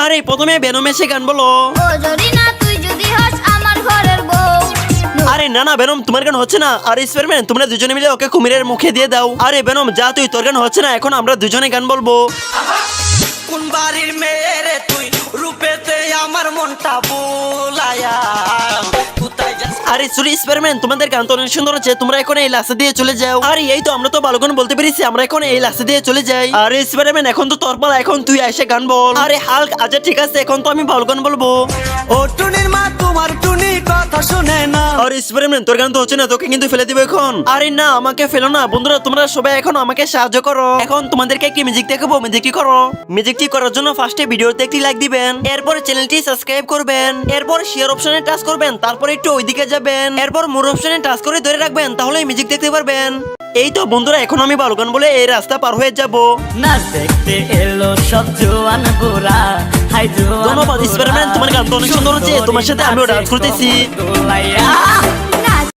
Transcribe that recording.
আরে প্রথমে বেনম এসে গান বলো। ও যদি না তুই যদি হস আমার ঘরের বউ। আরে না না বেনম তোমার গান হচ্ছে না। আরে স্পাইডারম্যান তোমরা দুজনে মিলে ওকে কুমিরের মুখে দিয়ে দাও। আরে বেনম যা তুই, তোর গান হচ্ছে না, এখন আমরা দুজনে গান বলবো। কোন বাড়ির মেয়ে রে তুই, রূপেতে আমার মনটা বুলায়া, কোথায় যাস? আরে সরি স্পাইডারম্যান তোমাদের গান তো অনেক সুন্দর আছে, তোমরা এখন এই লাস্টে দিয়ে চলে যাও। আরে এই তো আমরা তো ভালো গান বলতে পেরেছি, আমরা এখন এই লাস্টে দিয়ে চলে যাই। আরে স্পাইডারম্যান এখন তো তোর পালা, এখন তুই এসে গান বল। আরে হাল্ক আচ্ছা ঠিক আছে, এখন তো আমি ভালো গান বলবো। ও টুনির মা তোমার টুনি কথা শুনে না। আরে স্পাইডারম্যান তোর গান তো হচ্ছে না, তোকে কিন্তু ফেলে দিব এখন। আরে না আমাকে ফেলো না বন্ধুরা, তোমরা সবাই এখন আমাকে সাহায্য করো। এখন তোমাদেরকে কি মিউজিক দেখাবো, মিউজিকটি করো। মিউজিকটি করার জন্য ফার্স্টে ভিডিওতে একটি লাইক দিবেন, এরপর চ্যানেলটি সাবস্ক্রাইব করবেন, এরপর শেয়ার অপশনে টাচ করবেন, তারপর একটু ওইদিকে যাবেন, এরপর মোর অপশনে টাচ করে ধরে রাখবেন, তাহলে মিউজিক দেখতে পারবেন। এই তো বন্ধুরা এখন আমি ভালো গান বলে এই রাস্তা পার হয়ে যাব। নাচ দেখতে এলো সব জোয়ান গোরা, হাই জোয়ান ধন্যবাদ স্পাইডারম্যান, তোমার গান তো অনেক সুন্দর হচ্ছে, তোমার সাথে আমিও ডান্স করতেছি। গোলাইয়া